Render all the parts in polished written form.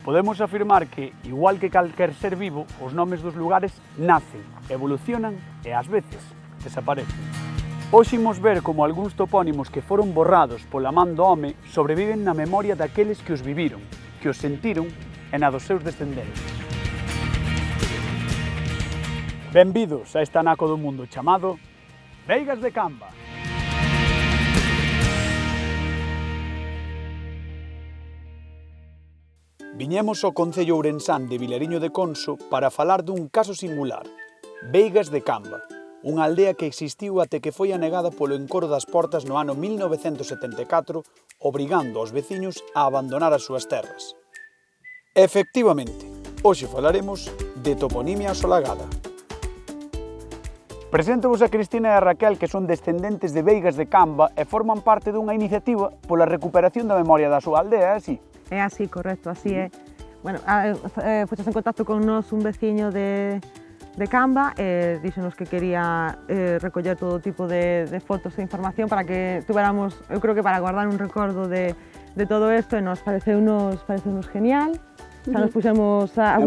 podemos afirmar que, igual que calquer ser vivo, os nomes dos lugares nacen, evolucionan e, ás veces, desaparecen. Hoxe imos ver como algúns topónimos que foron borrados pola man do home sobreviven na memoria daqueles que os viviron, que os sentiron e na dos seus descendentes. Benvidos a este anaco do mundo chamado Veigas de Camba. Viñemos ao concello ourensán de Vilariño de Conso para falar dun caso singular, Veigas de Camba, unha aldea que existiu até que foi anegada polo encoro das Portas no ano 1974, obrigando aos veciños a abandonar as súas terras. Efectivamente, hoxe falaremos de toponimia asolagada. Presento-vos a Cristina e a Raquel, que son descendentes de Veigas de Camba e forman parte dunha iniciativa pola recuperación da memoria da súa aldea, é así? É así, correcto, así é. Bueno, fuches en contacto con nós un veciño de Camba e díxonos que quería recoller todo tipo de fotos e información para que tuveramos, eu creo que para guardar un recordo de todo isto, e nos pareceunos genial. O sea, nos puxemos a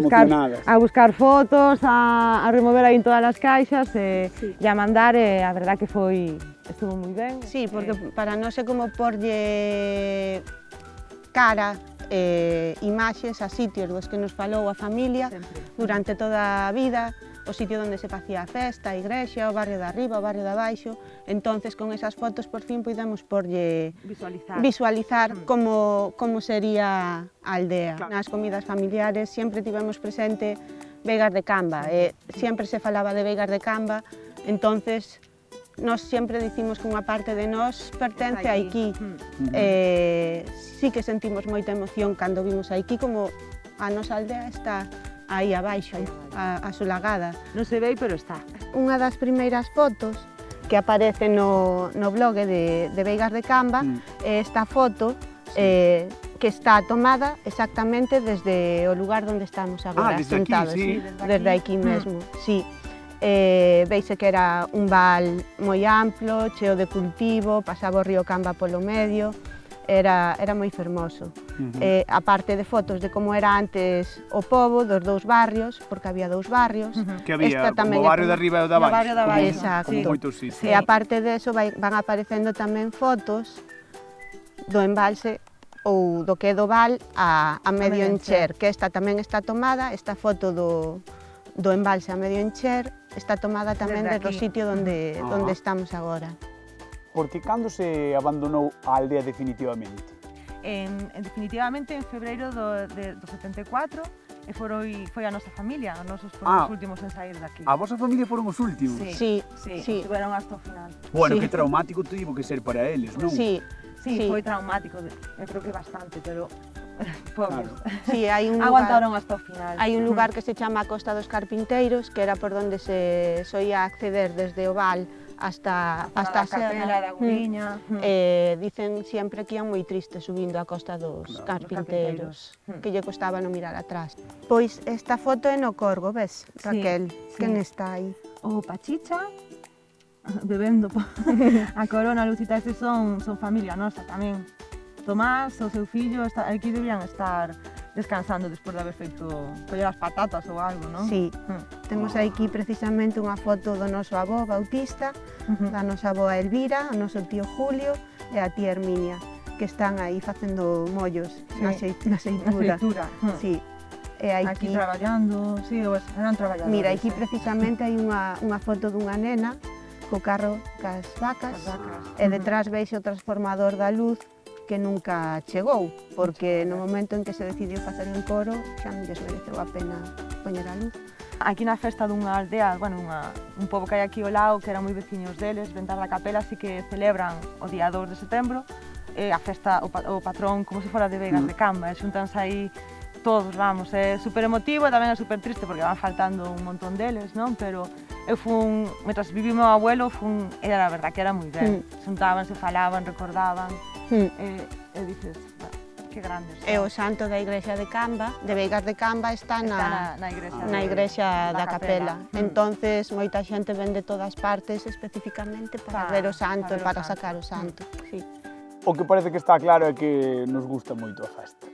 buscar fotos, a remover aí en todas as caixas e a mandar, e a verdad que estuvo moi ben. Sí, porque para nós é como porlle cara imaxes a sitios dos que nos falou a familia durante toda a vida, o sitio onde se facía a festa, a igrexa, o barrio de arriba, o barrio de abaixo. Entonces, con esas fotos, por fin, podemos porlle visualizar como sería a aldea. Nas comidas familiares sempre tivemos presente Veigas de Camba, e sempre se falaba de Veigas de Camba, entonces nós sempre dicimos que unha parte de nós pertence a aquí. Sí que sentimos moita emoción cando vimos aquí como a nosa aldea está aí abaixo, asolagada. Non se ve, pero está. Unha das primeiras fotos que aparece no blog de Veigas de Camba é esta foto que está tomada exactamente desde o lugar onde estamos agora, sentados. Desde aquí mesmo, sí. Veise que era un val moi amplo, cheo de cultivo, pasaba o río Camba polo medio, era moi fermoso. A parte de fotos de como era antes o pobo dos dous barrios, porque había dous barrios. Que había como o barrio de arriba e o de abaixo. O barrio de abaixo, exacto. Como moitos sitios. E a parte de eso van aparecendo tamén fotos do embalse ou do que é do val a medio encher, que esta tamén está tomada, esta foto do embalse a medio encher está tomada tamén desde o sitio onde estamos agora. Porque cando se abandonou a aldea definitivamente? Definitivamente en febreiro do 74 e foi a nosa familia, os nosos foron os últimos en sair daqui. A vosa familia foron os últimos? Sí. Estiveron hasta o final. Bueno, que traumático tivo que ser para eles, non? Sí, foi traumático, eu creo que bastante, pero pobres. Sí, aguantaron hasta o final. Hai un lugar que se chama a Costa dos Carpinteiros, que era por onde se soía acceder desde o val hasta a Capela da Guriña. Dicen sempre que ian moi tristes subindo a Costa dos Carpinteiros, que lle costaba non mirar atrás. Pois esta foto é no Corgo, ves, Raquel? Quen está aí? O Pachicha, bebendo a Corona, Lucita, estes son familia nosa tamén. Tomás, o seu fillo, aquí debían estar descansando despois de haber feito coller as patatas ou algo, non? Sí, temos aquí precisamente unha foto do noso avó Bautista, da nosa avó Elvira, o noso tío Julio e a tía Herminia, que están aí facendo mollos na xeitura. Sí. E aquí traballando, eran traballadores. Mira, aquí precisamente hai unha foto dunha nena co carro cas vacas e detrás vexe o transformador da luz que nunca chegou, porque no momento en que se decidiu facer un coro xa non lles mereceu a pena poñer a luz. Aquí na festa dunha aldea, un pobo que hai aquí ao lado, que eran moi veciños deles, Ventar da Capela, así que celebran o día 2 de setembro a festa, o patrón, como se fora de Veigas de Camba, e xuntanse aí todos, vamos, é super emotivo e tamén é super triste porque van faltando un montón deles, non? Pero eu mentras viví o meu abuelo, era a verdad que era moi ben, xuntábanse, falaban, recordaban, e dices, que grandes. E o santo da igrexa de Camba, de Veigas de Camba, está na igrexa da Capela. Entonces, moita xente ven de todas partes especificamente para ver o santo e para sacar o santo. O que parece que está claro é que nos gusta moito a festa.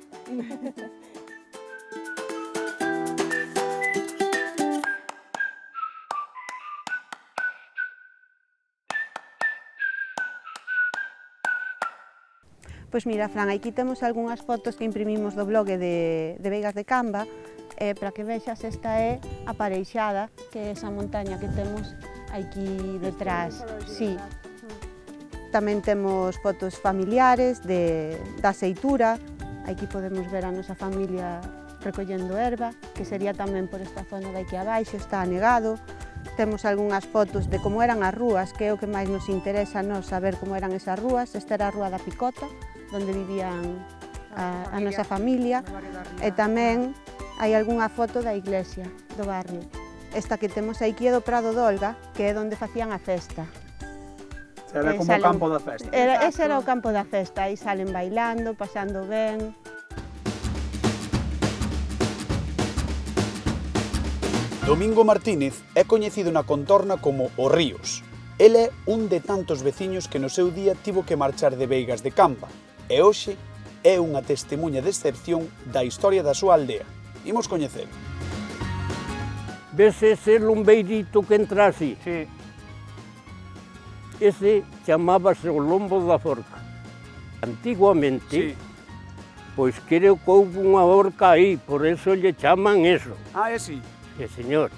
Pois mira, Fran, aquí temos algunhas fotos que imprimimos do blog de Veigas de Camba, para que vexas, esta é a Pareixada, que é esa montaña que temos aquí detrás. Sí. Tamén temos fotos familiares da Seitura, aquí podemos ver a nosa familia recollendo erva, que sería tamén por esta zona de aquí abaixo, está anegado. Temos algunhas fotos de como eran as rúas, que é o que máis nos interesa a nos saber como eran esas rúas. Esta era a Rúa da Picota, onde vivían a nosa familia, e tamén hai algunha foto da iglesia do barrio. Esta que temos aquí é do Prado de Olga, que é onde facían a festa. Era como o campo da festa. Ese era o campo da festa, aí salen bailando, pasando ben. Domingo Martínez é coñecido na contorna como o Ríos. El é un de tantos veciños que no seu día tivo que marchar de Veigas de Camba e hoxe é unha testemunha de excepción da historia da súa aldea. Imos coñecelo. Ves ese lombeirito que entra así? Sí. Ese chamábase o lombo da forca. Antiguamente, pois creo que houve unha horca aí, por eso lle chaman eso. Ah, é así? Sí, señor.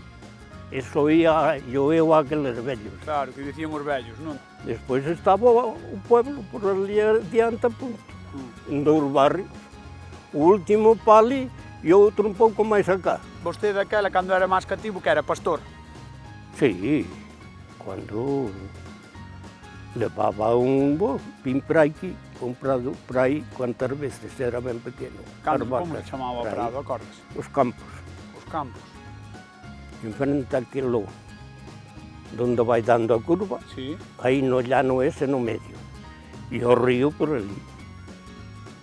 Eso eu aqueles vellos. Claro, que dicían os vellos, non? Despois estaba o pueblo por ali adiante, en 2 barrios. O último pali e outro un pouco máis acá. Vostede daquela, cando era máis cativo, que era pastor? Sí, cando levaba un pin para aquí, un prado para aí, cuantas veces era ben pequeno. Como se chamaba o prado, acordas? Os campos. Os campos. Enfrente aquilo donde vai dando a curva, aí no llano ese no medio, e o río por ali.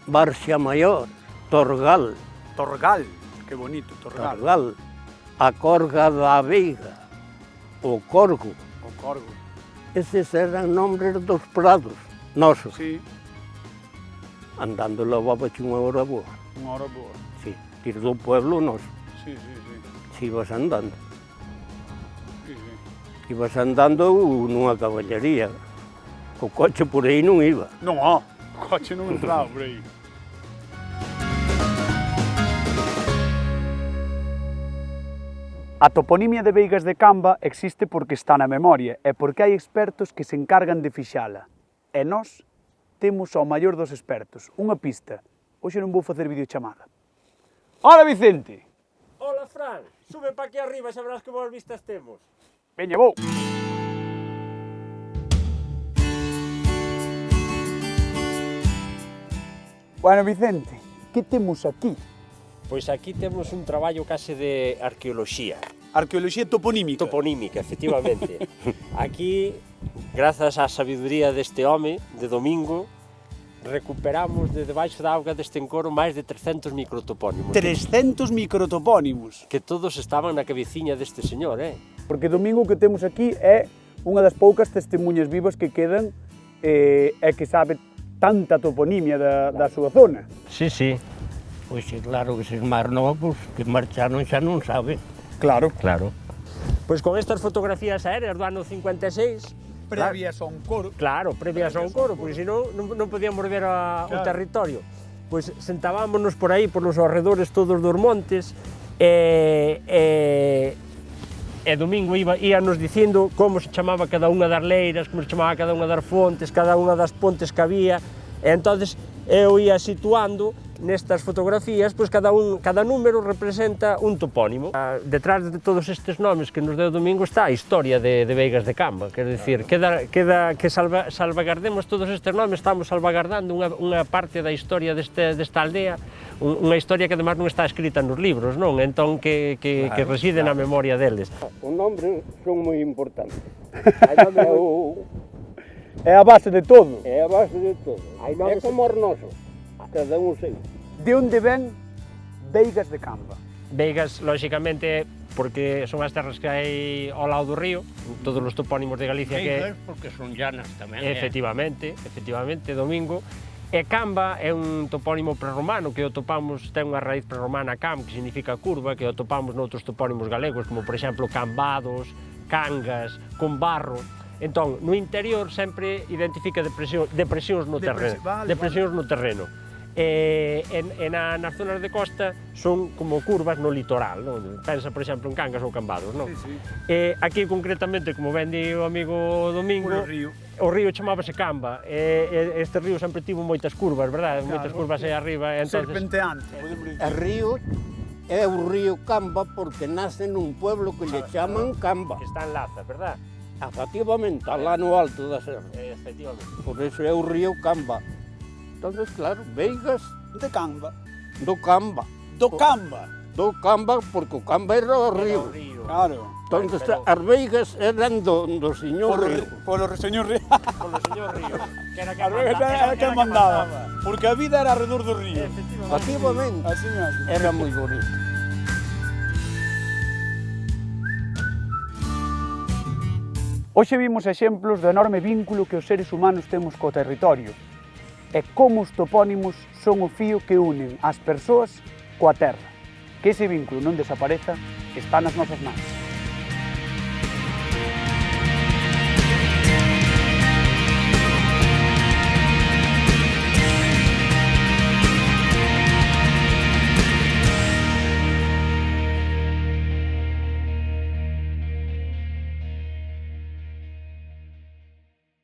Barxa Maior, Torgal. Torgal, que bonito, Torgal. Torgal, a Corga da Veiga, o Corgo. O Corgo. Eses eran nombres dos prados nosos. Sí. Andando levaba unha hora boa. Unha hora boa. Sí, ir do pueblo noso. Sí, sí, sí. Si ibas andando. Sí, sí. Ibas andando nunha caballería. O coche por aí non iba. Non, o coche non entraba por aí. A toponimia de Veigas de Camba existe porque está na memoria e porque hai expertos que se encargan de fixala. E nós temos ao maior dos expertos, unha pista. Hoxe non vou facer videochamada. Hola, Vicente! Hola, Fran, sube pa aquí arriba, xa verás que boas vistas temos. Veña, vou! Bueno, Vicente, que temos aquí? Pois aquí temos un traballo case de arqueoloxía. Arqueoloxía toponímica. Toponímica, efectivamente. Aquí, grazas á sabiduría deste home, de Domingo, recuperamos de debaixo da auga deste encoro máis de 300 microtopónimos. 300 microtopónimos. Que todos estaban na cabeciña deste señor, Porque Domingo, que temos aquí é unha das poucas testemunhas vivas que quedan e que sabe tanta toponimia da súa zona. Sí, sí. Pois é claro que eses máis novos que marcharon xa non saben. Claro. Claro. Pois con estas fotografías aéreas do ano 56... Previas a un coro. Claro, previas a un coro, porque senón non podíamos ver o territorio. Pois sentábamos por aí, polos arredores todos dos montes, e Domingo íanos dicindo como se chamaba cada unha das leiras, como se chamaba cada unha das fontes, cada unha das pontes que había, e entonces eu ia situando nestas fotografías, pois cada número representa un topónimo. Detrás de todos estes nomes que nos deu Domingo está a historia de Veigas de Camba, quer dicir, que salvagardemos todos estes nomes, estamos salvagardando unha parte da historia desta aldea, unha historia que además non está escrita nos libros, non? Entón que reside na memoria deles. Os nombres son moi importantes. É a base de todo. É a base de todo. É como os nosos. Cada un sei. De onde ven Veigas de Camba? Veigas, lóxicamente, porque son as terras que hai ao lado do río, todos os topónimos de Galicia que... Veigas porque son llanas tamén. Efectivamente, Domingo. E Camba é un topónimo prerromano que o topamos, ten unha raíz prerromana cam, que significa curva, que o topamos noutros topónimos galegos, como por exemplo Cambados, Cangas, Combarro. Entón, no interior sempre identifica depresións no terreno. Depresións no terreno. E nas zonas de costa son como curvas no litoral, non? Pensa, por exemplo, en Cangas ou Cambados, non? Aquí, concretamente, como ben di o amigo Domingo, o río chamábase Camba, e este río sempre tivo moitas curvas, verdade? Moitas curvas aí arriba. Serpenteante. O río é o río Camba porque nace nun pueblo que lle chaman Camba. Que está en Laza, verdad? Efectivamente, alá no alto da serra. Efectivamente. Por eso é o río Camba. Entonces, claro, veigas De Camba. do Camba. Do Camba. Do Camba, porque o Camba era o río. Claro. Entonces, as veigas eran do señor río. Polo señor Río. Polo señor Río, que era As veces era que mandaba. Porque a vida era alrededor do río. Efectivamente, Así mesmo. era moi bonito. Hoxe vimos exemplos do enorme vínculo que os seres humanos temos co territorio e como os topónimos son o fío que unen as persoas coa terra. Que ese vínculo non desapareza está nas nosas mans.